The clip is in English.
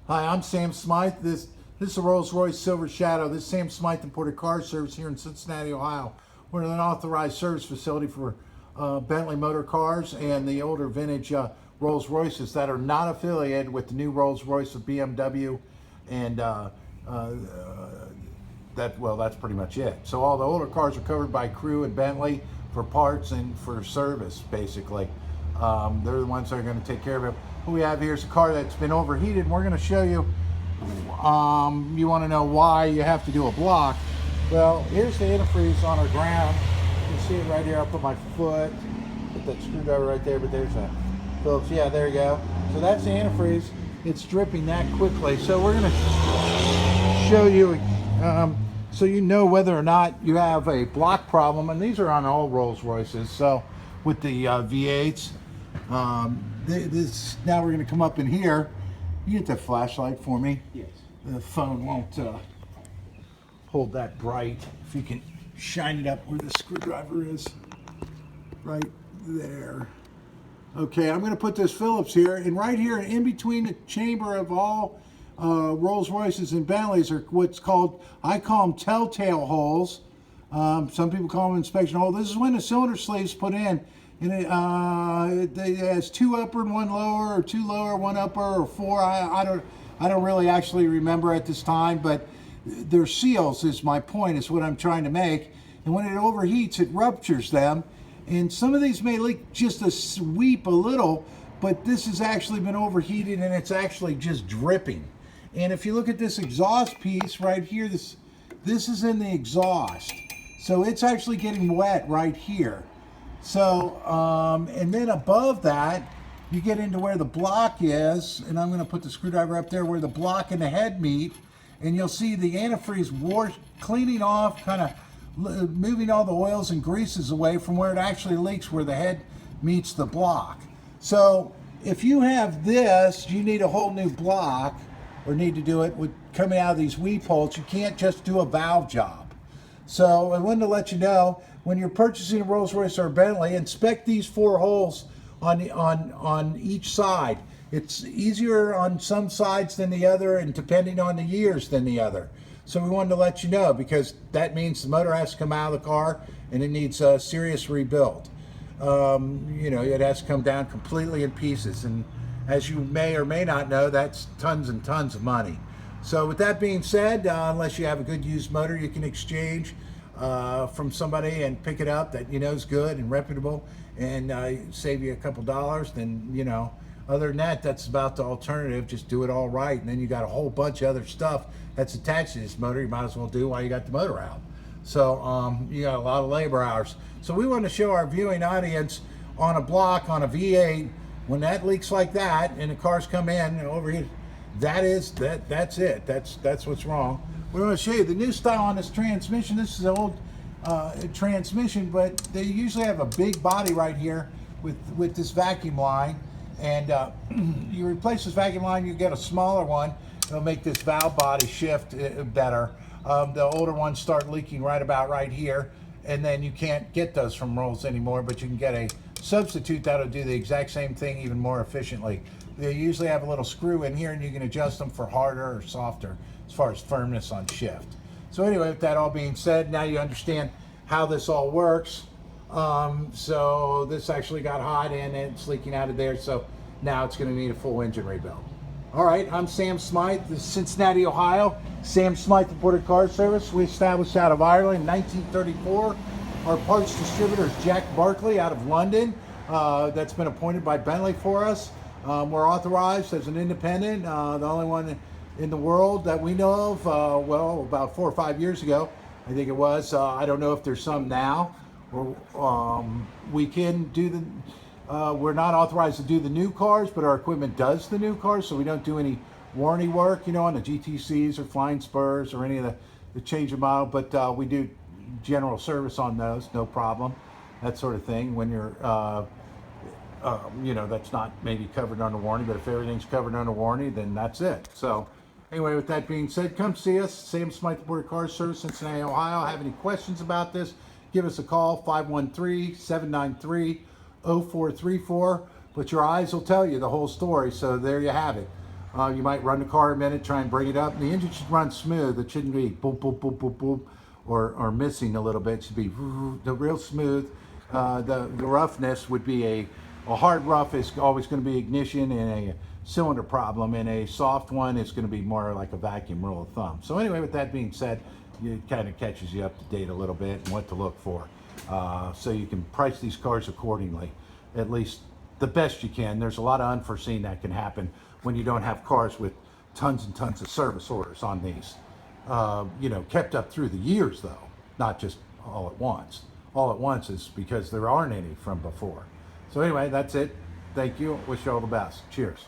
Hi, I'm Sam Smyth. This is a Rolls-Royce Silver Shadow. This is Sam Smyth imported car service here in Cincinnati, Ohio. We're an authorized service facility for Bentley Motorcars and the older vintage Rolls-Royces that are not affiliated with the new Rolls-Royce of BMW, and that's pretty much it. So all the older cars are covered by Crewe and Bentley for parts and for service, basically. They're the ones that are going to take care of it. What we have here is a car that's been overheated, and we're going to show you. You want to know why you have to do a block. Well, here's the antifreeze on our ground. You can see it right here. I'll put my foot, put that screwdriver right there, but there's a Phillips. Yeah, there you go. So that's the antifreeze. It's dripping that quickly. So we're going to show you so you know whether or not you have a block problem. And these are on all Rolls-Royces. So with the V8s, now we're going to come up in here. You get that flashlight for me? Yes. The phone won't hold that bright. If you can shine it up where the screwdriver is, right there. Okay, I'm going to put this Phillips here, and right here in between the chamber of all Rolls-Royces and Bentleys are what's called, I call them telltale holes. Some people call them inspection holes. This is when the cylinder sleeve's put in. And it has two upper and one lower, or two lower, one upper, or four. I don't really actually remember at this time, but they're seals is my point, is what I'm trying to make. And when it overheats, it ruptures them. And some of these may leak just a sweep a little, but this has actually been overheated and it's actually just dripping. And if you look at this exhaust piece right here, this is in the exhaust. So it's actually getting wet right here. So, and then above that, you get into where the block is, and I'm going to put the screwdriver up there where the block and the head meet, and you'll see the antifreeze cleaning off, kind of moving all the oils and greases away from where it actually leaks, where the head meets the block. So if you have this, you need a whole new block, or need to do it with coming out of these weep holes. You can't just do a valve job. So I wanted to let you know, when you're purchasing a Rolls-Royce or a Bentley, inspect these four holes on each side. It's easier on some sides than the other, and depending on the years than the other. So we wanted to let you know, because that means the motor has to come out of the car and it needs a serious rebuild. You know, it has to come down completely in pieces, and as you may or may not know, that's tons and tons of money. So with that being said, unless you have a good used motor you can exchange from somebody and pick it up that you know is good and reputable, and save you a couple dollars, then, you know, other than that, that's about the alternative. Just do it all right, and then you got a whole bunch of other stuff that's attached to this motor you might as well do while you got the motor out. So you got a lot of labor hours. So we want to show our viewing audience on a block on a V8, when that leaks like that and the cars come in and overheat, that's it. That's what's wrong. We want to show you the new style on this transmission. This is an old transmission, but they usually have a big body right here with this vacuum line, and you replace this vacuum line, you get a smaller one. It'll make this valve body shift better. The older ones start leaking right about right here, and then you can't get those from Rolls anymore, but you can get a substitute that'll do the exact same thing even more efficiently. They usually have a little screw in here, and you can adjust them for harder or softer as far as firmness on shift. So anyway, with that all being said, now you understand how this all works. So this actually got hot and it's leaking out of there, so now it's going to need a full engine rebuild. All right, I'm Sam Smyth, this is Cincinnati, Ohio. Sam Smyth imported car service. We established out of Ireland in 1934. Our parts distributor is Jack Barkley out of London. That's been appointed by Bentley for us. We're authorized as an independent, the only one in the world that we know of. Well, about 4 or 5 years ago, I think it was. I don't know if there's some now. We can do the, we're not authorized to do the new cars, but our equipment does the new cars, so we don't do any warranty work, you know, on the GTCs or Flying Spurs or any of the change of model, but we do general service on those, no problem, that sort of thing. When you're, you know, that's not maybe covered under warranty, but if everything's covered under warranty, then that's it. So anyway, with that being said, come see us, Sam Smyth Imported Car Service, Cincinnati, Ohio. Have any questions about this, give us a call, 513-793-0434. But your eyes will tell you the whole story, so there you have it. You might run the car a minute, try and bring it up. And the engine should run smooth. It shouldn't be boop, boop, boop, boop, boop, or missing a little bit. It should be real smooth. The roughness would be a hard rough is always going to be ignition and a cylinder problem, and a soft one is going to be more like a vacuum, rule of thumb. So anyway, with that being said, it kind of catches you up to date a little bit and what to look for. So you can price these cars accordingly, at least the best you can. There's a lot of unforeseen that can happen when you don't have cars with tons and tons of service orders on these. You know, kept up through the years though, not just all at once. All at once is because there aren't any from before. So anyway, that's it. Thank you. Wish you all the best. Cheers.